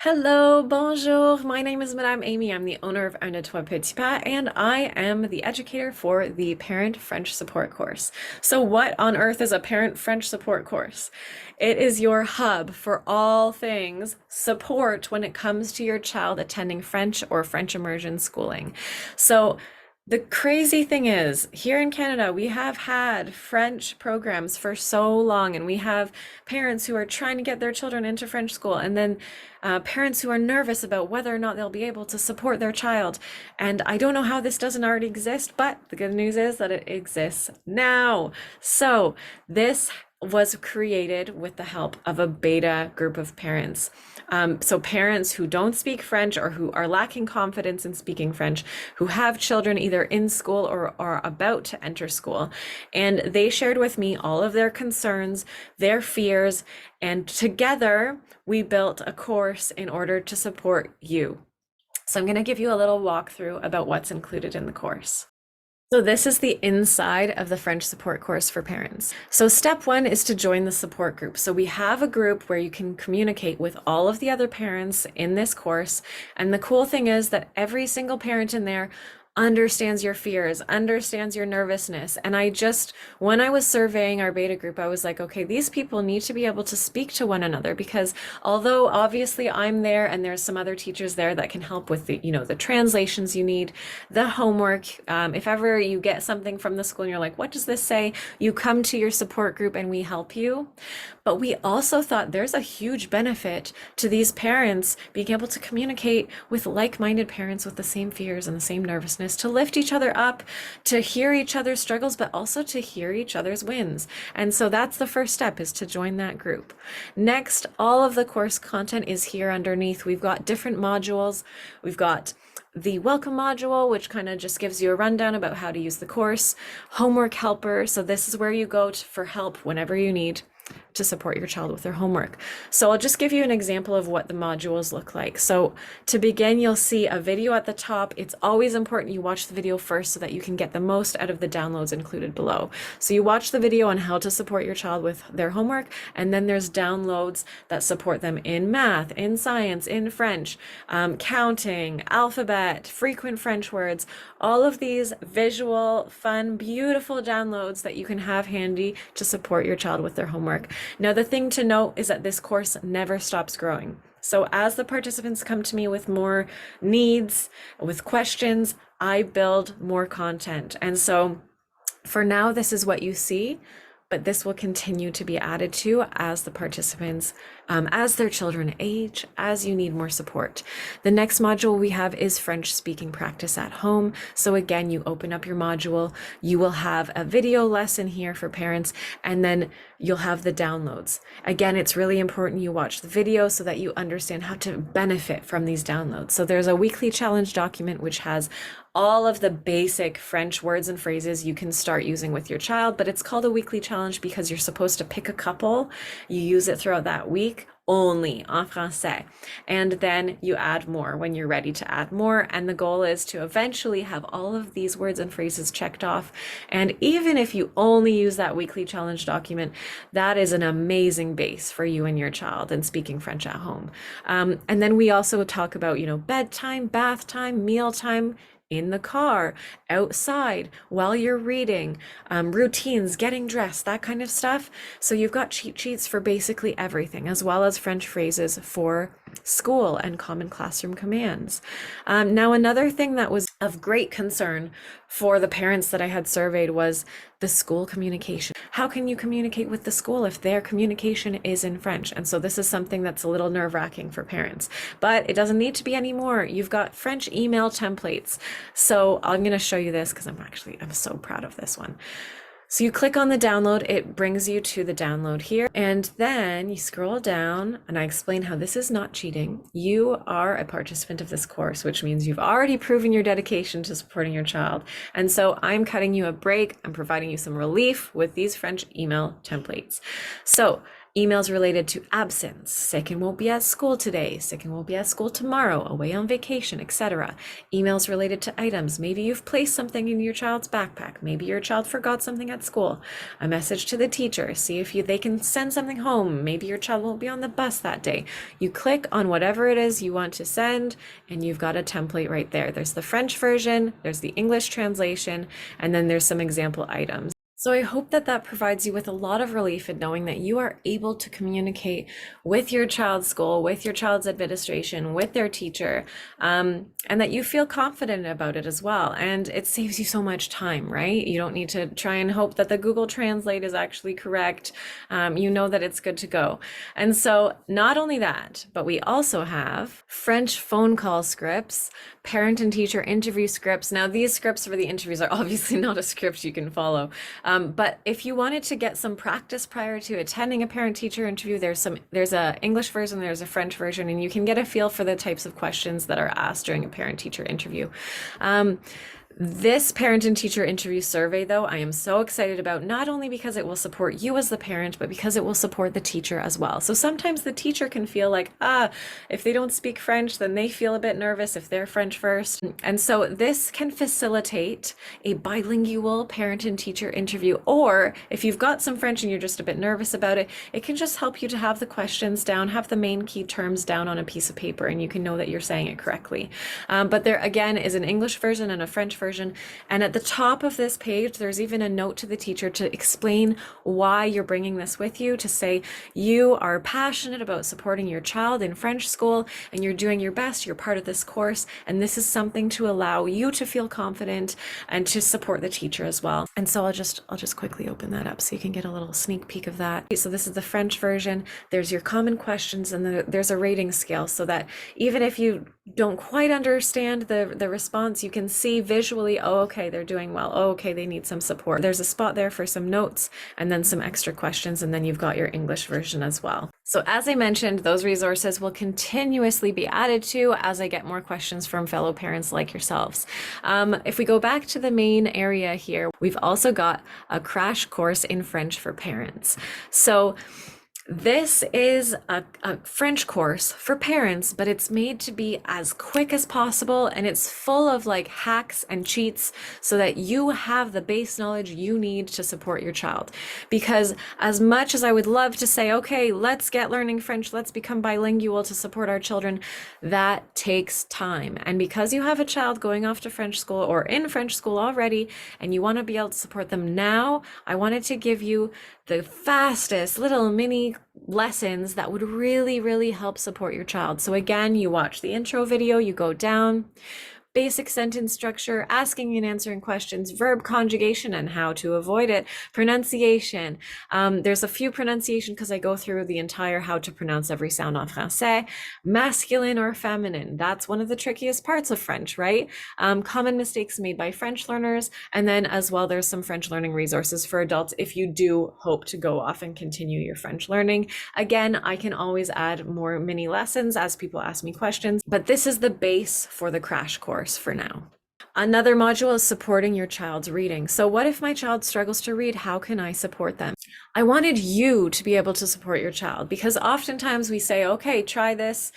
Hello, bonjour. My name is Madame Amy. I'm the owner of Un de Trois Petits Pas, and I am the educator for the Parent French Support course. So, what on earth is a Parent French Support course? It is your hub for all things support when it comes to your child attending French or French immersion schooling. So, the crazy thing is, here in Canada, we have had French programs for so long, and we have parents who are trying to get their children into French school, and then parents who are nervous about whether or not they'll be able to support their child. And I don't know how this doesn't already exist, but the good news is that it exists now. So, this was created with the help of a beta group of parents. So parents who don't speak French or who are lacking confidence in speaking French, who have children either in school or are about to enter school. And they shared with me all of their concerns, their fears, and together we built a course in order to support you. So I'm going to give you a little walkthrough about what's included in the course. So this is the inside of the French support course for parents. So step one is to join the support group. So we have a group where you can communicate with all of the other parents in this course. And the cool thing is that every single parent in there understands your fears, understands your nervousness. And when I was surveying our beta group, I was like, okay, these people need to be able to speak to one another because although obviously I'm there and there's some other teachers there that can help with the translations you need, the homework, if ever you get something from the school and you're like, what does this say? You come to your support group and we help you. But we also thought there's a huge benefit to these parents being able to communicate with like-minded parents with the same fears and the same nervousness, to lift each other up, to hear each other's struggles, but also to hear each other's wins. And so that's the first step, is to join that group. Next, all of the course content is here underneath. We've got different modules. We've got the welcome module, which kind of just gives you a rundown about how to use the course. Homework helper. So this is where you go for help whenever you need to support your child with their homework. So I'll just give you an example of what the modules look like. So to begin, you'll see a video at the top. It's always important you watch the video first so that you can get the most out of the downloads included below. So you watch the video on how to support your child with their homework, and then there's downloads that support them in math, in science, in French, counting, alphabet, frequent French words, all of these visual, fun, beautiful downloads that you can have handy to support your child with their homework. Now, the thing to note is that this course never stops growing. So as the participants come to me with more needs, with questions, I build more content. And so for now, this is what you see, but this will continue to be added to as the participants, as their children age, as you need more support. The next module we have is French speaking practice at home. So again, you open up your module, you will have a video lesson here for parents, and then you'll have the downloads. Again, it's really important you watch the video so that you understand how to benefit from these downloads. So there's a weekly challenge document which has all of the basic French words and phrases you can start using with your child, but it's called a weekly challenge because you're supposed to pick a couple. You use it throughout that week only en français, and then you add more when you're ready to add more. And the goal is to eventually have all of these words and phrases checked off. And even if you only use that weekly challenge document, that is an amazing base for you and your child in speaking French at home. And then we also talk about, bedtime, bath time, meal time, in the car, outside, while you're reading, routines, getting dressed, that kind of stuff. So you've got cheat sheets for basically everything, as well as French phrases for school and common classroom commands. Now, another thing that was of great concern for the parents that I had surveyed was the school communication. How can you communicate with the school if their communication is in French? And so this is something that's a little nerve-wracking for parents, but it doesn't need to be anymore. You've got French email templates. So I'm going to show you this because I'm so proud of this one. So you click on the download, it brings you to the download here, and then you scroll down, and I explain how this is not cheating. You are a participant of this course, which means you've already proven your dedication to supporting your child. And so I'm cutting you a break. I'm providing you some relief with these French email templates. So Emails related to absence, sick and won't be at school today, sick and won't be at school tomorrow, away on vacation, etc. Emails related to items. Maybe you've placed something in your child's backpack. Maybe your child forgot something at school. A message to the teacher. See if they can send something home. Maybe your child won't be on the bus that day. You click on whatever it is you want to send, and you've got a template right there. There's the French version, there's the English translation, and then there's some example items. So I hope that that provides you with a lot of relief in knowing that you are able to communicate with your child's school, with your child's administration, with their teacher, and that you feel confident about it as well. And it saves you so much time, right? You don't need to try and hope that the Google Translate is actually correct. You know that it's good to go. And so not only that, but we also have French phone call scripts, parent and teacher interview scripts. Now, these scripts for the interviews are obviously not a script you can follow. But if you wanted to get some practice prior to attending a parent-teacher interview, there's a English version, there's a French version, and you can get a feel for the types of questions that are asked during a parent-teacher interview. This parent and teacher interview survey, though, I am so excited about, not only because it will support you as the parent, but because it will support the teacher as well. So sometimes the teacher can feel like, if they don't speak French, then they feel a bit nervous if they're French first. And so this can facilitate a bilingual parent and teacher interview. Or if you've got some French and you're just a bit nervous about it, it can just help you to have the questions down, have the main key terms down on a piece of paper, and you can know that you're saying it correctly. But there, again, is an English version and a French version. And at the top of this page, there's even a note to the teacher to explain why you're bringing this with you, to say you are passionate about supporting your child in French school and you're doing your best, you're part of this course, and this is something to allow you to feel confident and to support the teacher as well. And so I'll just quickly open that up so you can get a little sneak peek of that. So this is the French version. There's your common questions, and there's a rating scale so that even if you don't quite understand the response, you can see visually, oh, okay, they're doing well. Oh, okay, they need some support. There's a spot there for some notes and then some extra questions, and then you've got your English version as well. So as I mentioned, those resources will continuously be added to as I get more questions from fellow parents like yourselves. If we go back to the main area here, we've also got a crash course in French for parents. So this is a French course for parents, but it's made to be as quick as possible, and it's full of like hacks and cheats so that you have the base knowledge you need to support your child. Because as much as I would love to say, okay, let's get learning French, let's become bilingual to support our children, that takes time. And because you have a child going off to French school or in French school already, and you want to be able to support them now, I wanted to give you the fastest little mini lessons that would really, really help support your child. So again, you watch the intro video, you go down, basic sentence structure, asking and answering questions, verb conjugation and how to avoid it, pronunciation. There's a few pronunciation because I go through the entire how to pronounce every sound en français, masculine or feminine. That's one of the trickiest parts of French, right? Common mistakes made by French learners. And then as well, there's some French learning resources for adults if you do hope to go off and continue your French learning. Again, I can always add more mini lessons as people ask me questions, but this is the base for the crash course for now. Another module is supporting your child's reading. So what if my child struggles to read? How can I support them? I wanted you to be able to support your child, because oftentimes we say, okay, try this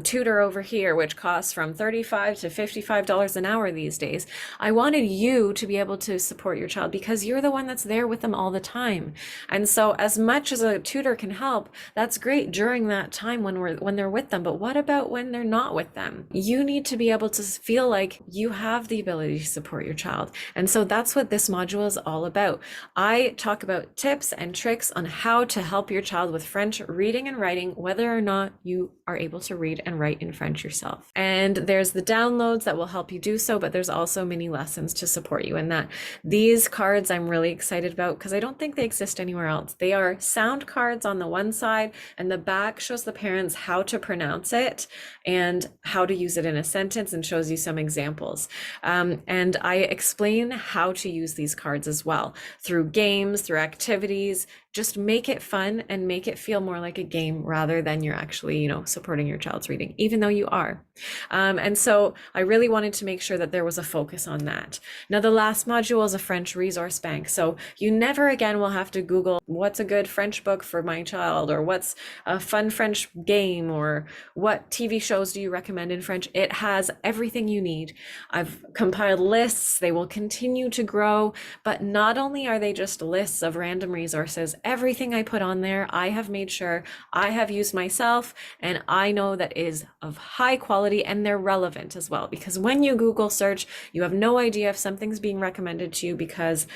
tutor over here, which costs from $35 to $55 an hour these days. I wanted you to be able to support your child because you're the one that's there with them all the time. And so as much as a tutor can help, that's great during that time when they're with them. But what about when they're not with them? You need to be able to feel like you have the ability to support your child. And so that's what this module is all about. I talk about tips and tricks on how to help your child with French reading and writing, whether or not you are able to read and write in French yourself. And there's the downloads that will help you do so, but there's also mini lessons to support you in that. These cards I'm really excited about because I don't think they exist anywhere else. They are sound cards on the one side, and the back shows the parents how to pronounce it and how to use it in a sentence and shows you some examples. And I explain how to use these cards as well through games, through activities, just make it fun and make it feel more like a game rather than you're actually, supporting your child's reading, even though you are. And so I really wanted to make sure that there was a focus on that. Now, the last module is a French resource bank. So you never again will have to Google what's a good French book for my child, or what's a fun French game, or what TV shows do you recommend in French. It has everything you need. I've compiled lists. They will continue to grow, but not only are they just lists of random resources, everything I put on there, I have made sure I have used myself, and I know that is of high quality, and they're relevant as well. Because when you Google search, you have no idea if something's being recommended to you because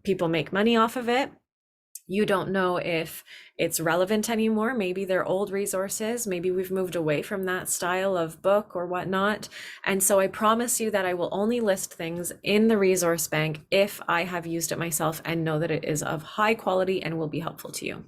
people make money off of it. You don't know if it's relevant anymore. Maybe they're old resources. Maybe we've moved away from that style of book or whatnot. And so I promise you that I will only list things in the resource bank if I have used it myself and know that it is of high quality and will be helpful to you.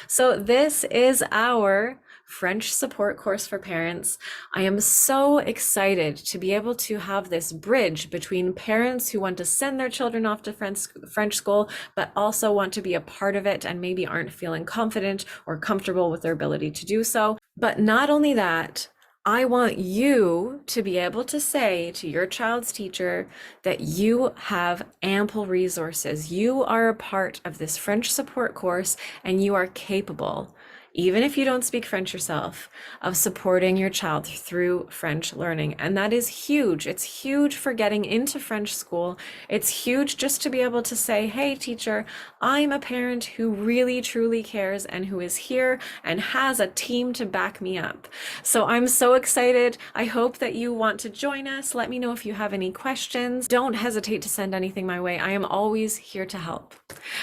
So this is our French support course for parents. I am so excited to be able to have this bridge between parents who want to send their children off to French school, but also want to be a part of it and maybe aren't feeling confident or comfortable with their ability to do so. But not only that, I want you to be able to say to your child's teacher that you have ample resources. You are a part of this French support course, and you are capable, even if you don't speak French yourself, of supporting your child through French learning. And that is huge. It's huge for getting into French school. It's huge just to be able to say, hey, teacher, I'm a parent who really, truly cares and who is here and has a team to back me up. So I'm so excited. I hope that you want to join us. Let me know if you have any questions. Don't hesitate to send anything my way. I am always here to help.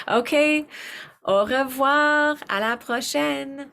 Okay. Au revoir, à la prochaine.